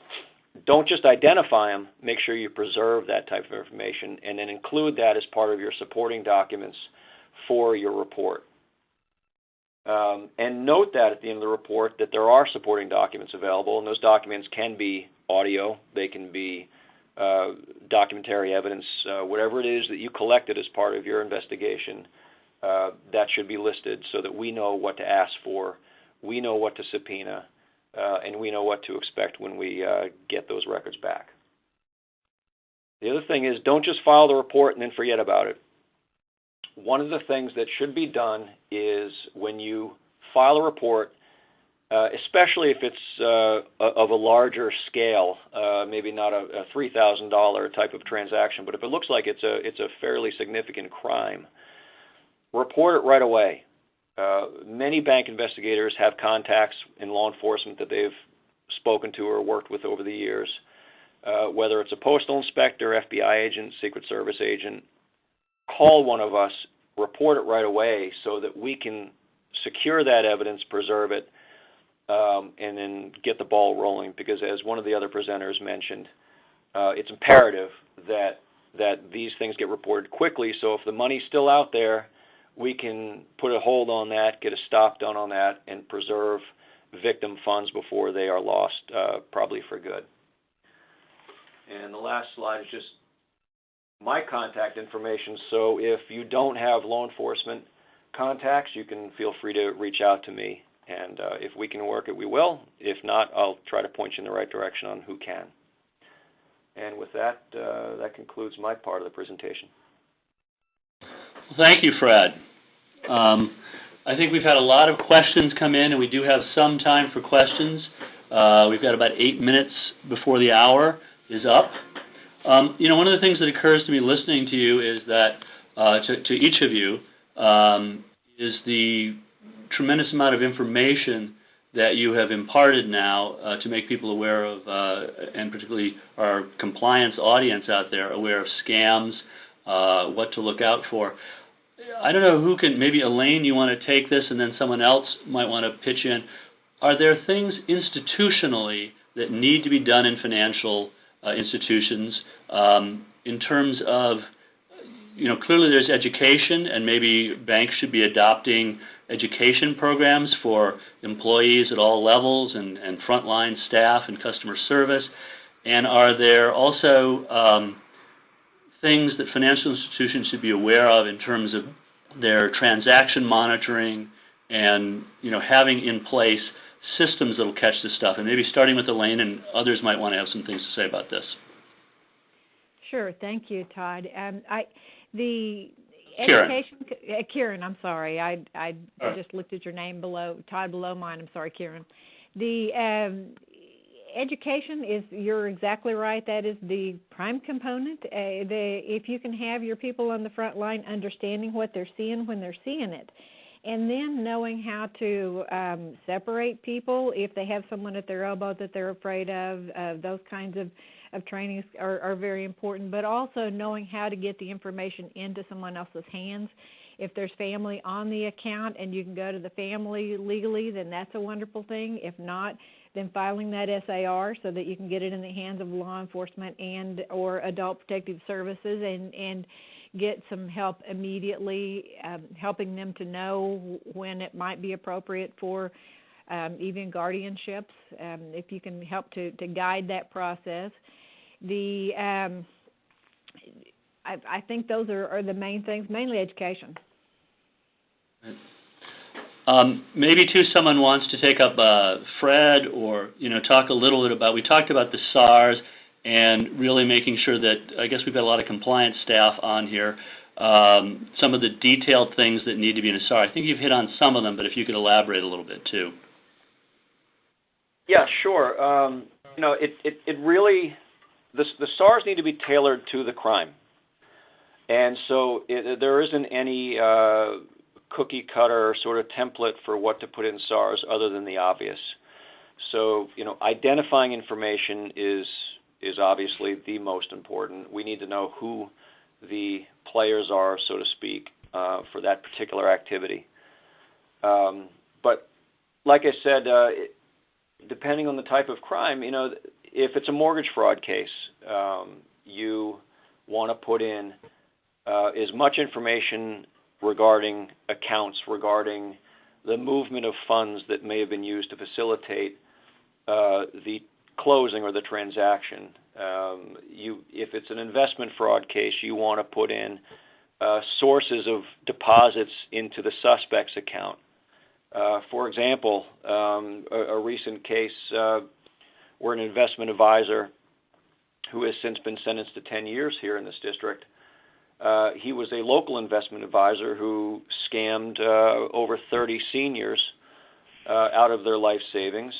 don't just identify them, make sure you preserve that type of information and then include that as part of your supporting documents for your report. And note that at the end of the report that there are supporting documents available, and those documents can be audio, they can be documentary evidence, whatever it is that you collected as part of your investigation, that should be listed so that we know what to ask for, we know what to subpoena, and we know what to expect when we get those records back. The other thing is, don't just file the report and then forget about it. One of the things that should be done is when you file a report, especially if it's of a larger scale, maybe not a $3,000 type of transaction, but if it looks like it's a fairly significant crime, report it right away. Many bank investigators have contacts in law enforcement that they've spoken to or worked with over the years, whether it's a postal inspector, FBI agent, Secret Service agent. Call one of us, report it right away so that we can secure that evidence, preserve it, and then get the ball rolling, because as one of the other presenters mentioned, it's imperative that these things get reported quickly, so if the money's still out there, we can put a hold on that, get a stop done on that, and preserve victim funds before they are lost, probably for good. And the last slide is just my contact information. So if you don't have law enforcement contacts, you can feel free to reach out to me. And if we can work it, we will. If not, I'll try to point you in the right direction on who can. And with that, that concludes my part of the presentation. Thank you, Fred. I think we've had a lot of questions come in, and we do have some time for questions. We've got about 8 minutes before the hour is up. One of the things that occurs to me listening to you is that, to each of you, is the tremendous amount of information that you have imparted now to make people aware of, and particularly our compliance audience out there, aware of scams, what to look out for. I don't know who can, maybe Elaine, you want to take this, and then someone else might want to pitch in. Are there things institutionally that need to be done in financial institutions in terms of, clearly there's education, and maybe banks should be adopting education programs for employees at all levels and frontline staff and customer service? And are there also things that financial institutions should be aware of in terms of their transaction monitoring and, having in place systems that will catch this stuff? And maybe starting with Elaine, and others might want to have some things to say about this. Sure. Thank you, Todd. The Karen. education, Karen, I'm sorry. I just looked at your name below, Todd below mine. I'm sorry, Karen. The education is, you're exactly right. That is the prime component. If you can have your people on the front line understanding what they're seeing when they're seeing it, and then knowing how to separate people if they have someone at their elbow that they're afraid of, those kinds of trainings are very important, but also knowing how to get the information into someone else's hands. If there's family on the account and you can go to the family legally, then that's a wonderful thing. If not, then filing that SAR so that you can get it in the hands of law enforcement and or adult protective services and get some help immediately, helping them to know when it might be appropriate for even guardianships, if you can help to guide that process. I think those are the main things, mainly education. Maybe too, someone wants to take up Fred, or talk a little bit about. We talked about the SARs and really making sure that, I guess we've got a lot of compliance staff on here. Some of the detailed things that need to be in a SAR. I think you've hit on some of them, but if you could elaborate a little bit too. Yeah, sure. It really, the SARs need to be tailored to the crime, and so there isn't any cookie cutter sort of template for what to put in SARs other than the obvious. So identifying information is obviously the most important. We need to know who the players are, so to speak, for that particular activity. But like I said, depending on the type of crime, if it's a mortgage fraud case, you want to put in as much information regarding accounts, regarding the movement of funds that may have been used to facilitate the closing or the transaction. If it's an investment fraud case, you want to put in sources of deposits into the suspect's account. For example, a recent case where an investment advisor who has since been sentenced to 10 years here in this district, he was a local investment advisor who scammed over 30 seniors out of their life savings,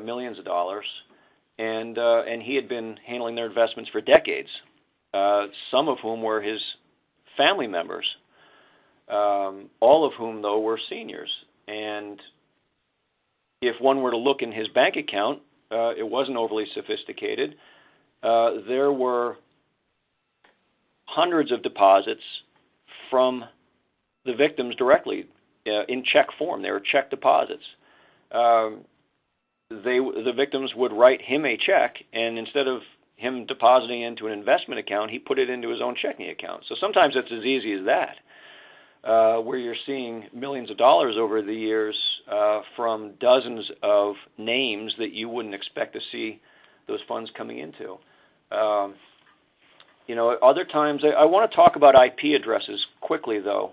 millions of dollars, and he had been handling their investments for decades, some of whom were his family members, all of whom, though, were seniors. And if one were to look in his bank account, it wasn't overly sophisticated. There were hundreds of deposits from the victims directly in check form. They were check deposits. The victims would write him a check, and instead of him depositing into an investment account, he put it into his own checking account. So sometimes it's as easy as that, where you're seeing millions of dollars over the years from dozens of names that you wouldn't expect to see those funds coming into. Other times, I want to talk about IP addresses quickly, though.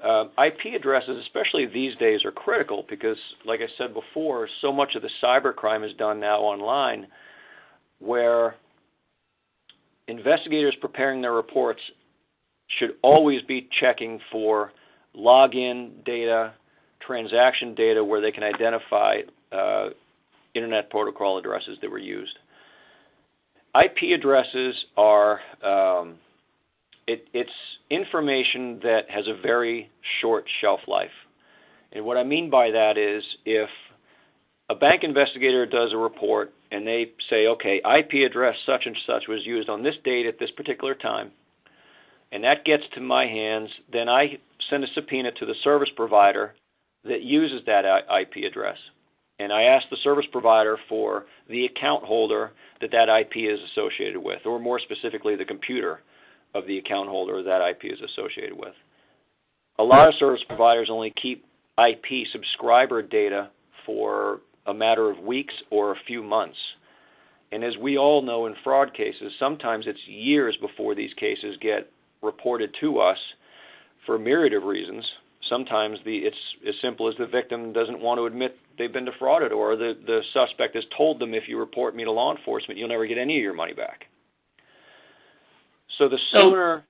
IP addresses, especially these days, are critical because, like I said before, so much of the cybercrime is done now online, where investigators preparing their reports should always be checking for login data, transaction data, where they can identify Internet Protocol addresses that were used. IP addresses are it's information that has a very short shelf life. And what I mean by that is if a bank investigator does a report and they say, okay, IP address such and such was used on this date at this particular time, and that gets to my hands, then I send a subpoena to the service provider that uses that IP address. And I ask the service provider for the account holder that IP is associated with, or more specifically, the computer of the account holder that IP is associated with. A lot of service providers only keep IP subscriber data for a matter of weeks or a few months. And as we all know in fraud cases, sometimes it's years before these cases get reported to us for a myriad of reasons. Sometimes it's as simple as the victim doesn't want to admit they've been defrauded, or the suspect has told them, if you report me to law enforcement, you'll never get any of your money back. So the sooner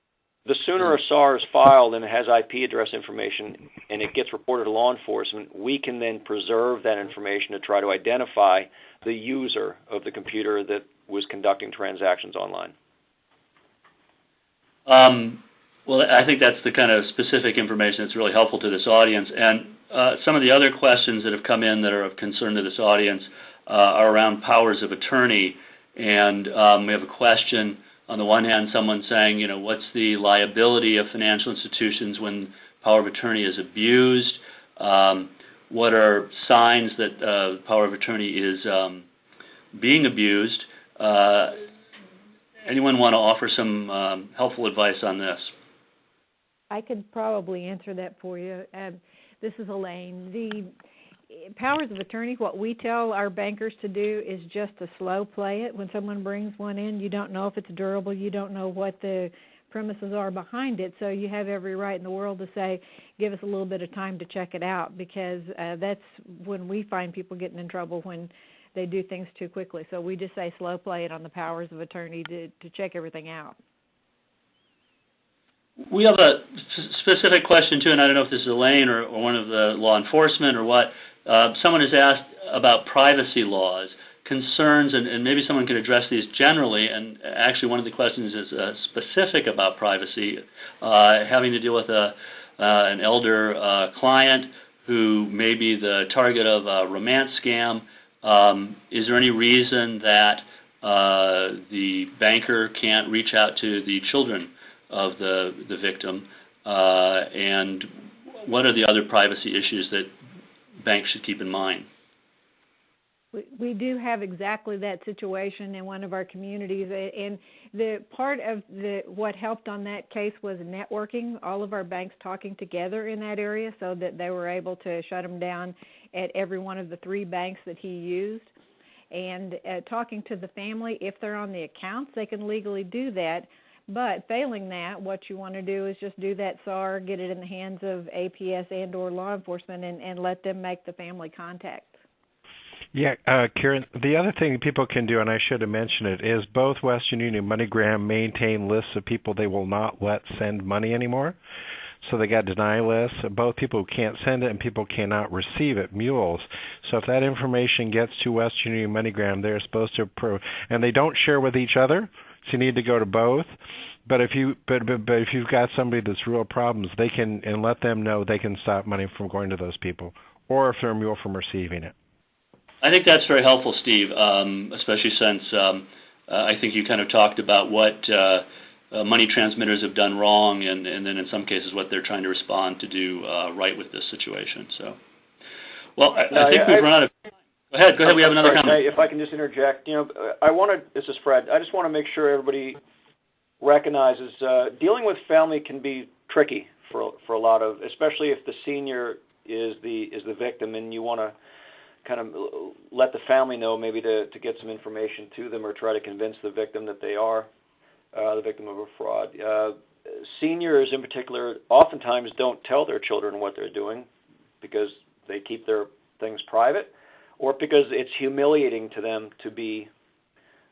a SAR is filed and it has IP address information and it gets reported to law enforcement, we can then preserve that information to try to identify the user of the computer that was conducting transactions online. Well, I think that's the kind of specific information that's really helpful to this audience. And some of the other questions that have come in that are of concern to this audience are around powers of attorney. And we have a question. On the one hand, someone saying, what's the liability of financial institutions when power of attorney is abused? What are signs that power of attorney is being abused? Anyone want to offer some helpful advice on this? I could probably answer that for you. This is Elaine. The powers of attorney, what we tell our bankers to do is just to slow play it. When someone brings one in, you don't know if it's durable. You don't know what the premises are behind it. So you have every right in the world to say, give us a little bit of time to check it out, because that's when we find people getting in trouble, when they do things too quickly. So we just say slow play it on the powers of attorney to check everything out. We have a specific question, too, and I don't know if this is Elaine or one of the law enforcement or what. Someone has asked about privacy laws, concerns, and maybe someone could address these generally. And actually, one of the questions is specific about privacy, having to deal with an elder client who may be the target of a romance scam. Is there any reason that the banker can't reach out to the children of the victim, and what are the other privacy issues that banks should keep in mind? We do have exactly that situation in one of our communities, and the part of what helped on that case was networking, all of our banks talking together in that area so that they were able to shut him down at every one of the 3 banks that he used. And talking to the family, if they're on the accounts, they can legally do that. But failing that, what you want to do is just do that SAR, get it in the hands of APS and or law enforcement, and let them make the family contact. Yeah, Karen, the other thing people can do, and I should have mentioned it, is both Western Union and MoneyGram maintain lists of people they will not let send money anymore. So they got deny lists of both people who can't send it and people cannot receive it, mules. So if that information gets to Western Union and MoneyGram, they're supposed to and they don't share with each other. So you need to go to both. But if you've got somebody that's real problems, they can, and let them know, they can stop money from going to those people, or if they're a mule, from receiving it. I think that's very helpful, Steve, especially since I think you kind of talked about what money transmitters have done wrong, and then in some cases what they're trying to respond to do right with this situation. So, well, I think we've run out of time. Go ahead. We have another comment. If I can just interject, this is Fred. I just want to make sure everybody recognizes dealing with family can be tricky for a lot of, especially if the senior is the victim, and you want to kind of let the family know, maybe to get some information to them or try to convince the victim that they are the victim of a fraud. Seniors in particular oftentimes don't tell their children what they're doing because they keep their things private, or because it's humiliating to them to be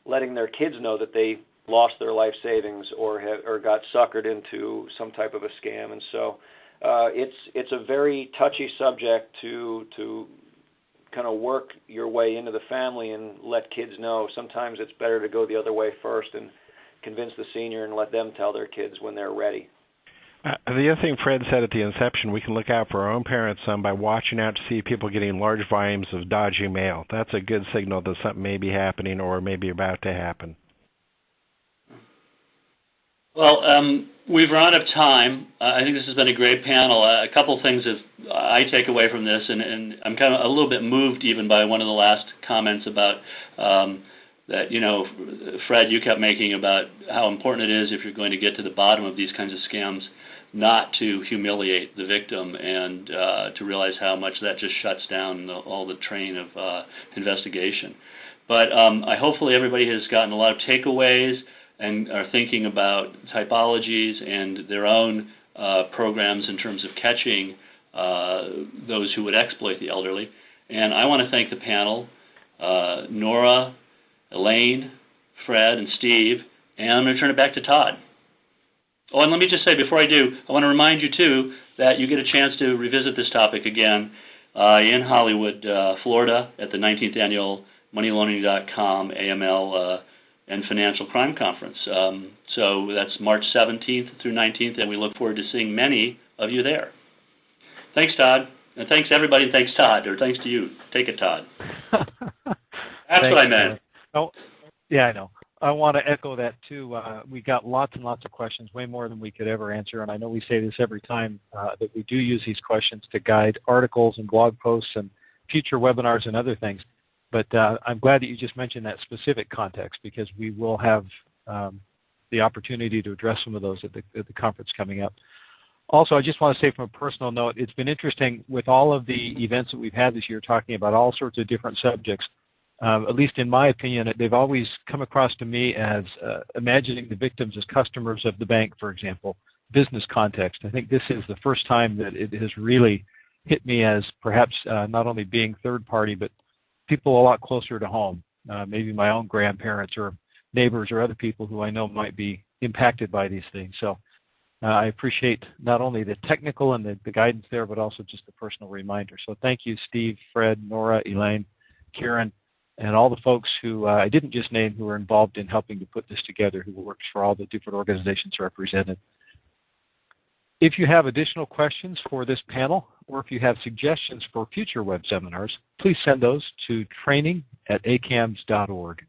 letting their kids know that they lost their life savings or got suckered into some type of a scam. And so it's a very touchy subject to kind of work your way into the family and let kids know. Sometimes it's better to go the other way first and convince the senior and let them tell their kids when they're ready. The other thing Fred said at the inception, we can look out for our own parents by watching out to see people getting large volumes of dodgy mail. That's a good signal that something may be happening or may be about to happen. Well, we've run out of time. I think this has been a great panel. A couple of things that I take away from this, and I'm kind of a little bit moved even by one of the last comments about that, Fred, you kept making about how important it is if you're going to get to the bottom of these kinds of scams not to humiliate the victim and to realize how much that just shuts down all the train of investigation. But hopefully everybody has gotten a lot of takeaways and are thinking about typologies and their own programs in terms of catching those who would exploit the elderly. And I want to thank the panel, Nora, Elaine, Fred, and Steve, and I'm going to turn it back to Todd. Oh, and let me just say before I do, I want to remind you, too, that you get a chance to revisit this topic again in Hollywood, Florida, at the 19th Annual MoneyLoaning.com AML and Financial Crime Conference. So that's March 17th through 19th, and we look forward to seeing many of you there. Thanks, Todd. And thanks, everybody, and thanks, Todd, or thanks to you. Take it, Todd. That's what I meant. Oh, yeah, I know. I want to echo that, too. We got lots and lots of questions, way more than we could ever answer, and I know we say this every time, that we do use these questions to guide articles and blog posts and future webinars and other things. But I'm glad that you just mentioned that specific context, because we will have the opportunity to address some of those at the conference coming up. Also, I just want to say from a personal note, it's been interesting with all of the events that we've had this year talking about all sorts of different subjects. At least in my opinion, they've always come across to me as imagining the victims as customers of the bank, for example, business context. I think this is the first time that it has really hit me as perhaps not only being third party, but people a lot closer to home, maybe my own grandparents or neighbors or other people who I know might be impacted by these things. So I appreciate not only the technical and the guidance there, but also just the personal reminder. So thank you, Steve, Fred, Nora, Elaine, Kieran, and all the folks who I didn't just name who are involved in helping to put this together, who works for all the different organizations represented. If you have additional questions for this panel, or if you have suggestions for future web seminars, please send those to training@acams.org.